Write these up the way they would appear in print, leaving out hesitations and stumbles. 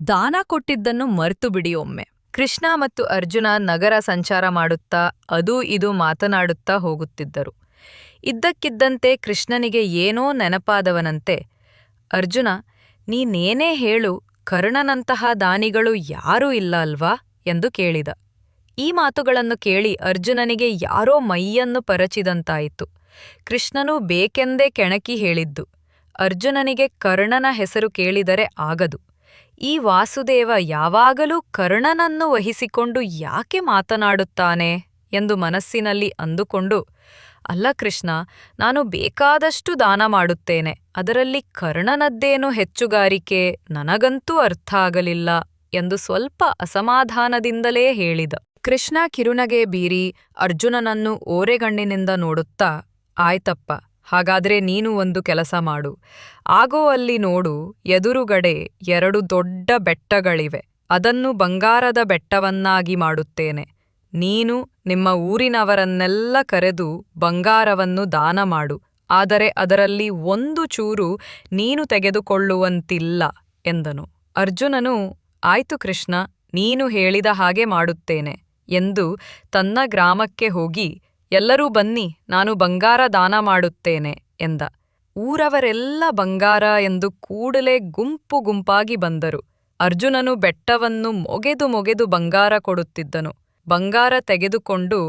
ದಾನ ಕೊಟ್ಟಿದ್ದನ್ನು ಮರ್ತು ಬಿಡಿ ಒಮ್ಮೆ. ಕೃಷ್ಣ ಮತ್ತು ಅರ್ಜುನ ನಗರ ಸಂಚಾರ ಮಾಡುತ್ತಾ ಅದೂ ಇದು ಮಾತನಾಡುತ್ತಾ ಹೋಗುತ್ತಿದ್ದರು. ಇದ್ದಕ್ಕಿದ್ದಂತೆ ಕೃಷ್ಣನಿಗೆ ಏನೋ ನೆನಪಾದವನಂತೆ, ಅರ್ಜುನ, ನೀನೇನೇ ಹೇಳು, ಕರ್ಣನಂತಹ ದಾನಿಗಳು ಯಾರೂ ಇಲ್ಲ ಅಲ್ವಾ ಎಂದು ಕೇಳಿದ. ಈ ಮಾತುಗಳನ್ನು ಕೇಳಿ ಅರ್ಜುನನಿಗೆ ಯಾರೋ ಮೈಯನ್ನು ಪರಚಿದಂತಾಯಿತು. ಕೃಷ್ಣನು ಬೇಕೆಂದೇ ಕೆಣಕಿ ಹೇಳಿದ್ದು, ಅರ್ಜುನನಿಗೆ ಕರ್ಣನ ಹೆಸರು ಕೇಳಿದರೆ ಆಗದು. ಈ ವಾಸುದೇವ ಯಾವಾಗಲೂ ಕರ್ಣನನ್ನು ವಹಿಸಿಕೊಂಡು ಯಾಕೆ ಮಾತನಾಡುತ್ತಾನೆ ಎಂದು ಮನಸ್ಸಿನಲ್ಲಿ ಅಂದುಕೊಂಡು, ಅಲ್ಲ ಕೃಷ್ಣ, ನಾನು ಬೇಕಾದಷ್ಟು ದಾನ ಮಾಡುತ್ತೇನೆ, ಅದರಲ್ಲಿ ಕರ್ಣನದ್ದೇನು ಹೆಚ್ಚುಗಾರಿಕೆ, ನನಗಂತೂ ಅರ್ಥ ಆಗಲಿಲ್ಲ ಎಂದು ಸ್ವಲ್ಪ ಅಸಮಾಧಾನದಿಂದಲೇ ಹೇಳಿದ. ಕೃಷ್ಣ ಕಿರುನಗೆ ಬೀರಿ ಅರ್ಜುನನನ್ನು ಓರೆಗಣ್ಣಿನಿಂದ ನೋಡುತ್ತಾ, ಆಯ್ತಪ್ಪ, ಹಾಗಾದ್ರೆ ನೀನು ಒಂದು ಕೆಲಸ ಮಾಡು. ಆಗೋ ಅಲ್ಲಿ ನೋಡು, ಎದುರುಗಡೆ 2 ದೊಡ್ಡ ಬೆಟ್ಟಗಳಿವೆ. ಅದನ್ನು ಬಂಗಾರದ ಬೆಟ್ಟವನ್ನಾಗಿ ಮಾಡುತ್ತೇನೆ. ನೀನು ನಿಮ್ಮ ಊರಿನವರನ್ನೆಲ್ಲ ಕರೆದು ಬಂಗಾರವನ್ನು ದಾನ ಮಾಡು. ಆದರೆ ಅದರಲ್ಲಿ 1 ಚೂರು ನೀನು ತೆಗೆದುಕೊಳ್ಳುವಂತಿಲ್ಲ ಎಂದನು. ಅರ್ಜುನನು, ಆಯ್ತು ಕೃಷ್ಣ, ನೀನು ಹೇಳಿದ ಹಾಗೆ ಮಾಡುತ್ತೇನೆ ಎಂದು ತನ್ನ ಗ್ರಾಮಕ್ಕೆ ಹೋಗಿ, ಎಲ್ಲರೂ ಬನ್ನಿ, ನಾನು ಬಂಗಾರ ದಾನ ಮಾಡುತ್ತೇನೆ ಎಂದ. ಊರವರೆಲ್ಲ ಬಂಗಾರ ಎಂದು ಕೂಡಲೇ ಗುಂಪು ಗುಂಪಾಗಿ ಬಂದರು. ಅರ್ಜುನನು ಬೆಟ್ಟವನ್ನು ಮೊಗೆದು ಮೊಗೆದು ಬಂಗಾರ ಕೊಡುತ್ತಿದ್ದನು. ಬಂಗಾರ ತೆಗೆದುಕೊಂಡು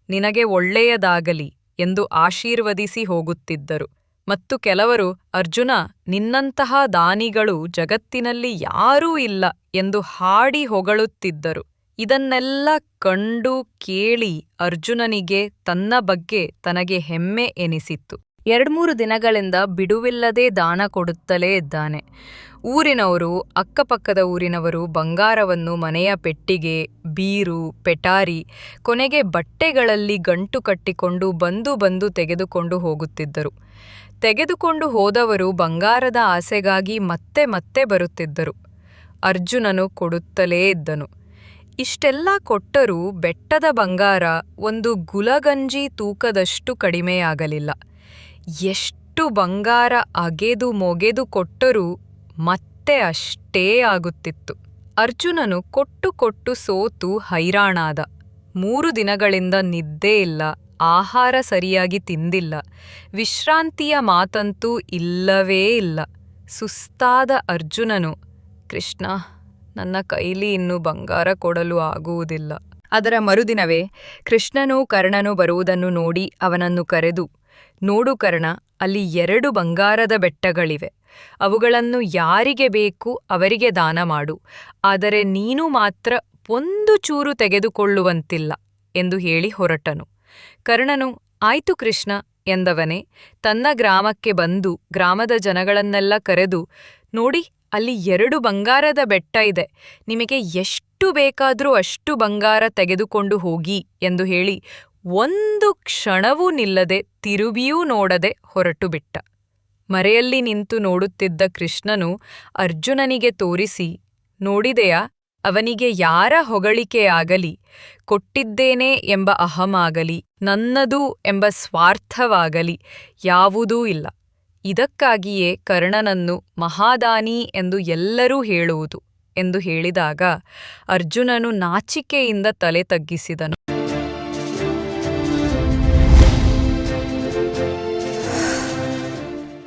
ನಿನಗೆ ಒಳ್ಳೆಯದಾಗಲಿ ಎಂದು ಆಶೀರ್ವದಿಸಿ ಹೋಗುತ್ತಿದ್ದರು. ಮತ್ತು ಕೆಲವರು, ಅರ್ಜುನ, ನಿನ್ನಂತಹ ದಾನಿಗಳು ಜಗತ್ತಿನಲ್ಲಿ ಯಾರೂ ಇಲ್ಲ ಎಂದು ಹಾಡಿ ಹೊಗಳುತ್ತಿದ್ದರು. ಇದನ್ನೆಲ್ಲ ಕಂಡು ಕೇಳಿ ಅರ್ಜುನನಿಗೆ ತನ್ನ ಬಗ್ಗೆ ತನಗೆ ಹೆಮ್ಮೆ ಎನಿಸಿತ್ತು. 2-3 ದಿನಗಳಿಂದ ಬಿಡುವಿಲ್ಲದೆ ದಾನ ಕೊಡುತ್ತಲೇ ಇದ್ದಾನೆ. ಊರಿನವರು, ಅಕ್ಕಪಕ್ಕದ ಊರಿನವರು ಬಂಗಾರವನ್ನು ಮನೆಯ ಪೆಟ್ಟಿಗೆ, ಬೀರು, ಪೆಟಾರಿ, ಕೊನೆಗೆ ಬಟ್ಟೆಗಳಲ್ಲಿ ಗಂಟು ಕಟ್ಟಿಕೊಂಡು ಬಂದು ತೆಗೆದುಕೊಂಡು ಹೋಗುತ್ತಿದ್ದರು. ತೆಗೆದುಕೊಂಡು ಹೋದವರು ಬಂಗಾರದ ಆಸೆಗಾಗಿ ಮತ್ತೆ ಮತ್ತೆ ಬರುತ್ತಿದ್ದರು. ಅರ್ಜುನನು ಕೊಡುತ್ತಲೇ ಇದ್ದನು. ಇಷ್ಟೆಲ್ಲ ಕೊಟ್ಟರೂ ಬೆಟ್ಟದ ಬಂಗಾರ ಒಂದು ಗುಲಗಂಜಿ ತೂಕದಷ್ಟು ಕಡಿಮೆಯಾಗಲಿಲ್ಲ. ಎಷ್ಟು ಬಂಗಾರ ಅಗೆದು ಮೊಗೆದು ಕೊಟ್ಟರೂ ಮತ್ತೆ ಅಷ್ಟೇ ಆಗುತ್ತಿತ್ತು. ಅರ್ಜುನನು ಕೊಟ್ಟು ಸೋತು ಹೈರಾಣಾದ. 3 ದಿನಗಳಿಂದ ನಿದ್ದೆ ಇಲ್ಲ, ಆಹಾರ ಸರಿಯಾಗಿ ತಿಂದಿಲ್ಲ, ವಿಶ್ರಾಂತಿಯ ಮಾತಂತೂ ಇಲ್ಲವೇ ಇಲ್ಲ. ಸುಸ್ತಾದ ಅರ್ಜುನನು, ಕೃಷ್ಣ, ನನ್ನ ಕೈಲಿ ಇನ್ನು ಬಂಗಾರ ಕೊಡಲು ಆಗುವುದಿಲ್ಲ. ಅದರ ಮರುದಿನವೇ ಕೃಷ್ಣನೂ ಕರ್ಣನೂ ಬರುವುದನ್ನು ನೋಡಿ ಅವನನ್ನು ಕರೆದು, ನೋಡು ಕರ್ಣ, ಅಲ್ಲಿ 2 ಬಂಗಾರದ ಬೆಟ್ಟಗಳಿವೆ. ಅವುಗಳನ್ನು ಯಾರಿಗೆ ಬೇಕು ಅವರಿಗೆ ದಾನ ಮಾಡು. ಆದರೆ ನೀನು ಮಾತ್ರ 1 ಚೂರು ತೆಗೆದುಕೊಳ್ಳುವಂತಿಲ್ಲ ಎಂದು ಹೇಳಿ ಹೊರಟನು. ಕರ್ಣನು, ಆಯ್ತು ಕೃಷ್ಣ ಎಂದವನೇ ತನ್ನ ಗ್ರಾಮಕ್ಕೆ ಬಂದು ಗ್ರಾಮದ ಜನಗಳನ್ನೆಲ್ಲ ಕರೆದು, ನೋಡಿ, ಅಲ್ಲಿ 2 ಬಂಗಾರದ ಬೆಟ್ಟ ಇದೆ, ನಿಮಗೆ ಎಷ್ಟು ಬೇಕಾದರೂ ಅಷ್ಟು ಬಂಗಾರ ತೆಗೆದುಕೊಂಡು ಹೋಗಿ ಎಂದು ಹೇಳಿ 1 ಕ್ಷಣವೂ ನಿಲ್ಲದೆ ತಿರುಗಿಯೂ ನೋಡದೆ ಹೊರಟು ಬಿಟ್ಟ. ಮರೆಯಲ್ಲಿ ನಿಂತು ನೋಡುತ್ತಿದ್ದ ಕೃಷ್ಣನು ಅರ್ಜುನನಿಗೆ ತೋರಿಸಿ, ನೋಡಿದೆಯಾ, ಅವನಿಗೆ ಯಾರ ಹೊಗಳಿಕೆಯಾಗಲಿ, ಕೊಟ್ಟಿದ್ದೇನೆ ಎಂಬ ಅಹಮಾಗಲಿ, ನನ್ನದು ಎಂಬ ಸ್ವಾರ್ಥವಾಗಲಿ ಯಾವುದೂ ಇಲ್ಲ. ಇದಕ್ಕಾಗಿಯೇ ಕರ್ಣನನ್ನು ಮಹಾದಾನಿ ಎಂದು ಎಲ್ಲರೂ ಹೇಳುವುದು ಎಂದು ಹೇಳಿದಾಗ ಅರ್ಜುನನು ನಾಚಿಕೆಯಿಂದ ತಲೆ ತಗ್ಗಿಸಿದನು.